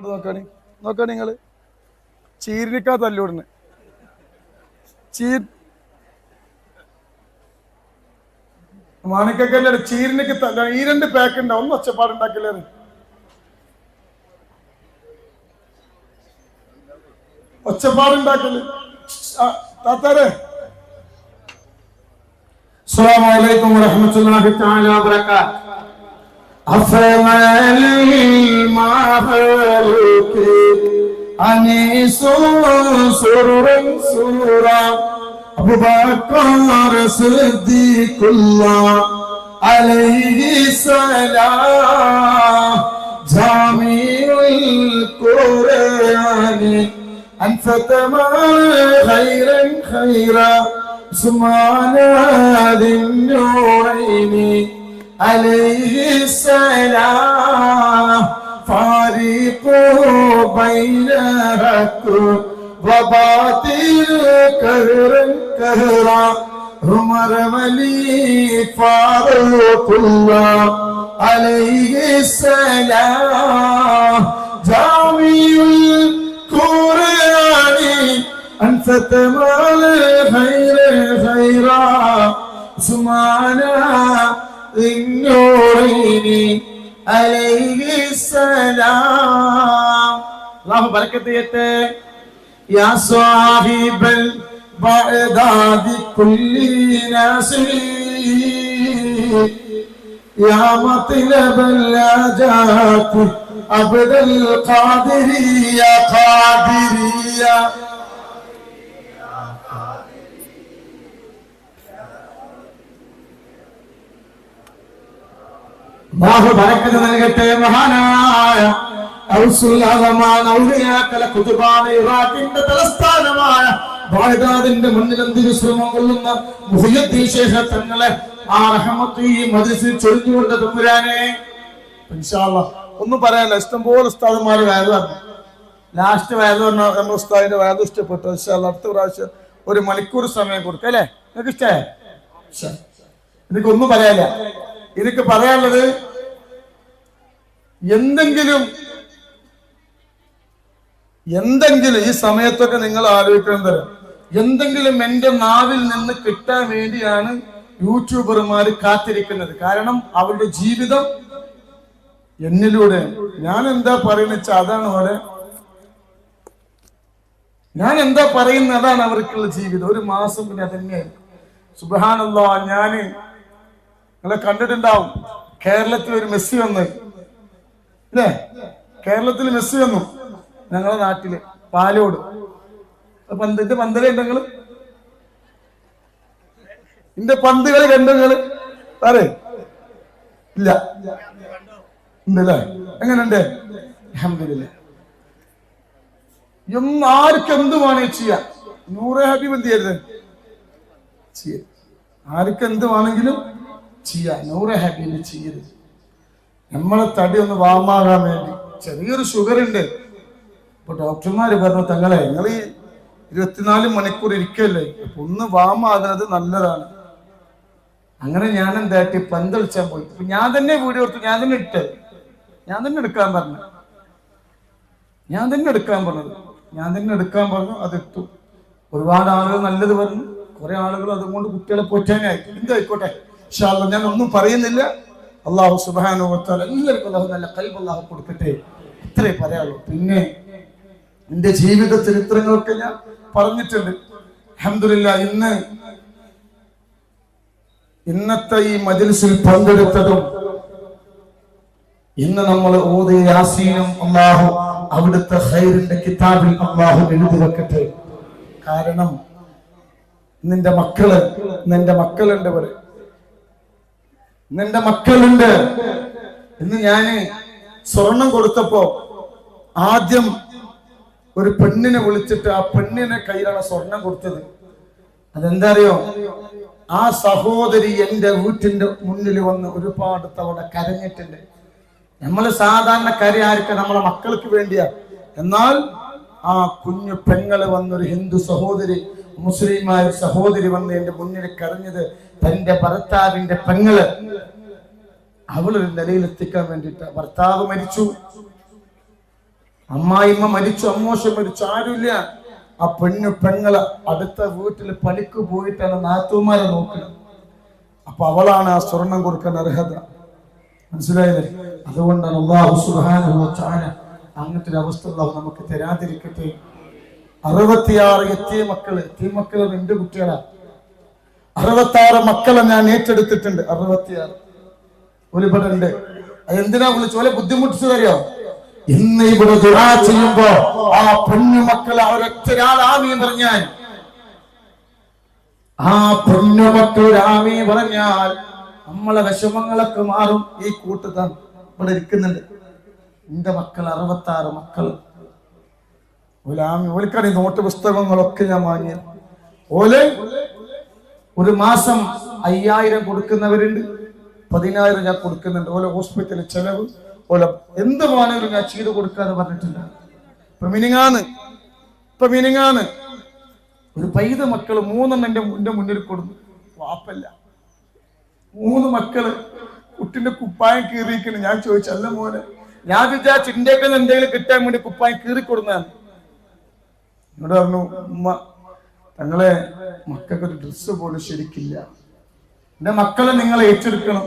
നോക്കാണി നോക്കാണി നിങ്ങള് ചീരിനിക്കാ തല്ലൂടിന് മാണിക്കല്ലേ ചീരിനിക്ക് ഈ 2 പാക്ക് ഉണ്ടാവും. ഒന്ന് ഒച്ചപ്പാടുണ്ടാക്കില്ലേ ഒച്ചപ്പാടുണ്ടാക്കല് താത്താരെ. അസ്സലാമു അലൈക്കും വറഹ്മത്തുള്ളാഹി തആല വബറകാതുഹു. അഫമൽ മഹലുകി അനീസു സുറുൻ സുറ അബൂബക്കർ സിദ്ദീഖുല്ലാഹ് അലൈഹി സലാം ജാമിഉൽ ഖുർആനി അൻഫതമാ ഖൈറൻ ഖൈറാ عثمان ذي النورين عليه السلام فارق بين حق وباطل كهرا كهرا عمر ولي فاروق الله عليه السلام جامع القرآن أنفت مال خير خيرا سمعنا النورين عليه السلام. الله بركته يا صاحب البعداد كل ناصر يا مطلب الحاجات عبد القادر يا قادر يا അല്ലാഹു ബറക്കത്ത് നൽകട്ടെ. മഹാനായ ഇറാഖിന്റെ തലസ്ഥാനമായ ബഗ്ദാദിന്റെ മുന്നിൽ തിരുശ്രമം കൊള്ളുന്ന മുഹയ്യദ്ദീൻ ശൈഖ് തങ്ങളെ ആ റഹ്മത്ത് ഈ മജ്ലിസിൽ ചൊരിഞ്ഞുകൊണ്ട് തമ്പുരാനെ ഇൻഷാ അല്ലാഹ് ഒന്നും പറയാനില്ല. ഇഷ്ടംപോലെ ഉസ്താദന്മാര് വയത് പറഞ്ഞു. ലാസ്റ്റ് വയത് പറഞ്ഞ നമ്മുടെ ഉസ്താദിന്റെ വയത് ഇഷ്ടപ്പെട്ടു. ഇൻഷാ അല്ലാഹ് അടുത്ത പ്രാവശ്യം 1 മണിക്കൂർ സമയം കൊടുക്കാം അല്ലേ? നിങ്ങൾക്ക് ഇഷ്ടമായി? എനിക്കൊന്നും പറയാനില്ല. എനിക്ക് പറയാനുള്ളത് എന്തെങ്കിലും ഈ സമയത്തൊക്കെ നിങ്ങൾ ആലോചിക്കുന്നത് എന്തെങ്കിലും എന്റെ നാവിൽ നിന്ന് കിട്ടാൻ വേണ്ടിയാണ് യൂട്യൂബർമാർ കാത്തിരിക്കുന്നത്. കാരണം അവരുടെ ജീവിതം എന്നിലൂടെ ഞാൻ എന്താ പറയുന്ന അതാണ് അവരെ ഞാൻ എന്താ പറയുന്നത് അതാണ് അവർക്കുള്ള ജീവിതം. 1 മാസം പിന്നെ അതന്നെയായിരിക്കും. സുബ്ഹാനല്ലാഹ്. ഞാന് നിങ്ങളെ കണ്ടിട്ടുണ്ടാവും. കേരളത്തിൽ ഒരു മെസ്സി വന്ന് അല്ലേ? കേരളത്തിൽ മെസ്സി വന്നു ഞങ്ങളുടെ നാട്ടില് പാലോട് പന്തിന്റെ പന്തലേ ഉണ്ടെങ്കിൽ എന്റെ പന്തുകള് കണ്ടുകള് പറ ഇല്ല ഉണ്ടല്ലേ? എങ്ങനെയുണ്ട്? അൽഹംദുലില്ലാഹ്. ആർക്ക് എന്ത് വേണേ ചെയ്യാം. നൂറെ ഹബീബ് എന്ത് ചെയ്യരുത്? ചെയ്യാം. ആർക്ക് എന്ത് വേണമെങ്കിലും ചെയ്യാം. നൂറെ ഹബീബ് ചെയ്യരുത്. നമ്മളെ തടി ഒന്ന് വാമാകാൻ വേണ്ടി ചെറിയൊരു ഷുഗർ ഉണ്ട്. ഇപ്പൊ ഡോക്ടർമാര് പറഞ്ഞു തങ്ങളെ നിങ്ങൾ ഈ 24 മണിക്കൂർ ഇരിക്കല്ലേ, അപ്പൊ ഒന്ന് വാമാകുന്നത് നല്ലതാണ്. അങ്ങനെ ഞാൻ എന്താട്ടി പന്തളിച്ചാൻ പോയി. അപ്പൊ ഞാൻ തന്നെ വീഡിയോ എടുത്തു. ഞാൻ തന്നെ എടുക്കാൻ പറഞ്ഞു. ഞാൻ തന്നെ എടുക്കാൻ പറഞ്ഞു. അതെടുത്തു. ഒരുപാട് ആളുകൾ നല്ലത് പറഞ്ഞു. കുറെ ആളുകൾ അതുകൊണ്ട് കുട്ടികളെ പോറ്റാനായി. എന്തായിക്കോട്ടെ ഇൻഷാ അല്ലാഹ്. ഞാൻ ഒന്നും പറയുന്നില്ല. അല്ലാഹു സുബ്ഹാനഹു വ തആല എല്ലാവർക്കും അല്ലാഹു നല്ല ഖൽബ് അല്ലാഹു കൊടുക്കട്ടെ. ഇത്രേ പറയാനുള്ളൂ. പിന്നെ എന്റെ ജീവിത ചരിത്രങ്ങളൊക്കെ ഞാൻ പറഞ്ഞിട്ടുണ്ട്. അൽഹംദുലില്ലാഹ്. ഇന്നത്തെ ഈ മജ്ലിസിൽ പങ്കെടുത്തതും ഇന്ന് നമ്മൾ ഓതിയ യാസീനും അല്ലാഹു അവിടുത്തെ ഖൈറിന്റെ കിതാബിൽ അല്ലാഹു എഴുതി വെക്കട്ടെ. കാരണം നിന്റെ മക്കളുണ്ട്. ഇന്ന് ഞാന് സ്വർണം കൊടുത്തപ്പോ ആദ്യം ഒരു പെണ്ണിനെ വിളിച്ചിട്ട് ആ പെണ്ണിനെ കയ്യിലാണ് സ്വർണം കൊടുത്തത്. അതെന്താ അറിയോ? ആ സഹോദരി എന്റെ വീട്ടിന്റെ മുന്നിൽ വന്ന് ഒരുപാട് തവണ കരഞ്ഞിട്ടുണ്ട്. നമ്മള് സാധാരണ ആർക്ക് നമ്മളെ മക്കൾക്ക് വേണ്ടിയാ. എന്നാൽ ആ കുഞ്ഞു പെങ്ങള് വന്നൊരു ഹിന്ദു സഹോദരി, മുസ്ലിമായ സഹോദരി വന്ന് എന്റെ മുന്നിൽ കരഞ്ഞത് തന്റെ ഭർത്താവിന്റെ പെങ്ങള് അവളൊരു നിലയിലെത്തിക്കാൻ വേണ്ടിയിട്ട്. ഭർത്താവ് മരിച്ചു, അമ്മായിമ്മ മരിച്ചു, അമ്മോശം മരിച്ചു, ആരുമില്ല. ആ പെങ്ങളെ അടുത്ത വീട്ടിൽ പണിക്ക് പോയിട്ടാണ് നാത്തൂമാരെ നോക്കുന്നത്. അപ്പൊ അവളാണ് ആ സ്വർണം കൊടുക്കാൻ അർഹത. മനസ്സിലായില്ലേ? അതുകൊണ്ടാണ് അല്ലാഹു സുബ്ഹാനഹു വ തആല അങ്ങനത്തെ ഒരു അവസ്ഥ അല്ലാഹു നമുക്ക് തരാതിരിക്കട്ടെ. 66 എത്തിയ മക്കള് എന്റെ കുട്ടികളാ. 66 മക്കളെ ഞാൻ ഏറ്റെടുത്തിട്ടുണ്ട്. 66 ഒരുപാട് ഉണ്ട്. അതെന്തിനാ വിളിച്ചു പോലെ ബുദ്ധിമുട്ടിച്ചു തരോ? ഇന്ന് ഇവിടെ ദുആ ചെയ്യുമ്പോ ആ പൊന്നുമക്കൾ അവരൊറ്റൊരാൾ ആമീൻ പറഞ്ഞാൽ, ആ പൊന്നുമക്കൾ ആമീൻ പറഞ്ഞാൽ നമ്മളെ വിഷമങ്ങളൊക്കെ മാറും. ഈ കൂട്ടത്താൻ ഇവിടെ ഇരിക്കുന്നുണ്ട്. എന്റെ മക്കൾ 66 മക്കൾ. ഓൽക്കടി നോട്ട് പുസ്തകങ്ങളൊക്കെ ഞാൻ വാങ്ങിയത്. ഓല് ഒരു മാസം 5000 കൊടുക്കുന്നവരുണ്ട്, 10000 ഞാൻ കൊടുക്കുന്നുണ്ട്. ഓലെ ഹോസ്പിറ്റലിൽ ചെലവ്, ഓല എന്ത് വേണമെങ്കിലും ഞാൻ ചെയ്ത് കൊടുക്കാന്ന് പറഞ്ഞിട്ടില്ല. ഇപ്പൊ മിനിങ്ങാന്ന് ഒരു പൈത മക്കള് 3 എന്റെ മുന്നിൽ കൊടുന്നു. വാപ്പല്ല, 3 മക്കള് കുട്ടിന്റെ കുപ്പായം കീറിയിരിക്കുന്നു. ഞാൻ ചോദിച്ചു, അല്ല മോനെ, ഞാൻ വിചാരിച്ചു ഇന്ത്യക്ക് എന്തെങ്കിലും കിട്ടാൻ വേണ്ടി കുപ്പായം കീറിക്കൊടുന്നാണ്. എന്നോട് പറഞ്ഞു, ഉമ്മ തങ്ങളെ മക്കൾക്ക് ഒരു ഡ്രസ്സ് പോലും ശരിക്കില്ല. എന്റെ മക്കളെ നിങ്ങൾ ഏറ്റെടുക്കണം,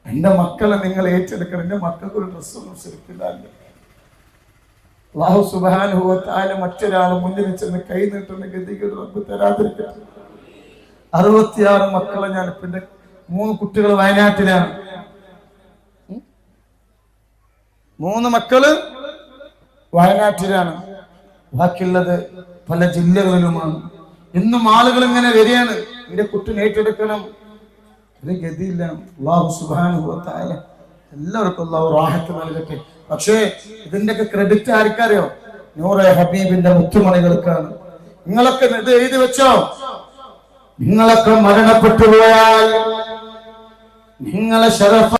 എന്റെ മക്കളെ നിങ്ങൾ ഏറ്റെടുക്കണം. എന്റെ മക്കൾക്ക് ഒരു ഡ്രസ്സ് ഒന്നും ശരിക്കില്ല. അല്ലാഹു സുബ്ഹാനഹു വ തആല മറ്റൊരാളെ മുന്നിൽ ചെന്ന് കൈ നീട്ടുന്ന ഗതികേട് റബ്ബ് തരാതിരിക്കട്ടെ. 66 മക്കളെ ഞാൻ ഇപ്പൊ എന്റെ 3 കുട്ടികൾ വയനാട്ടിലാണ്. 3 മക്കള് വയനാട്ടിലാണ്, ബാക്കിയുള്ളത് പല ജില്ലകളിലുമാണ്. ഇന്നും ആളുകൾ ഇങ്ങനെ വരികയാണ്, എന്റെ കുട്ടിനെ ഏറ്റെടുക്കണം. ഒരു ഗതിയില്ല. അല്ലാഹു സുബ്ഹാനഹു വ തആല എല്ലാവർക്കും അല്ലാഹു റാഹത്ത് നൽകട്ടെ. പക്ഷേ ഇതിന്റെയൊക്കെ ക്രെഡിറ്റ് ആർക്കറിയോ? നൂറെ ഹബീബിന്റെ മുത്തുമണികൾക്കാണ്. നിങ്ങളൊക്കെ ഇത് എഴുതി വെച്ചോ. നിങ്ങളൊക്കെ മരണപ്പെട്ടു പോയാൽ നിങ്ങളെ ശറഫ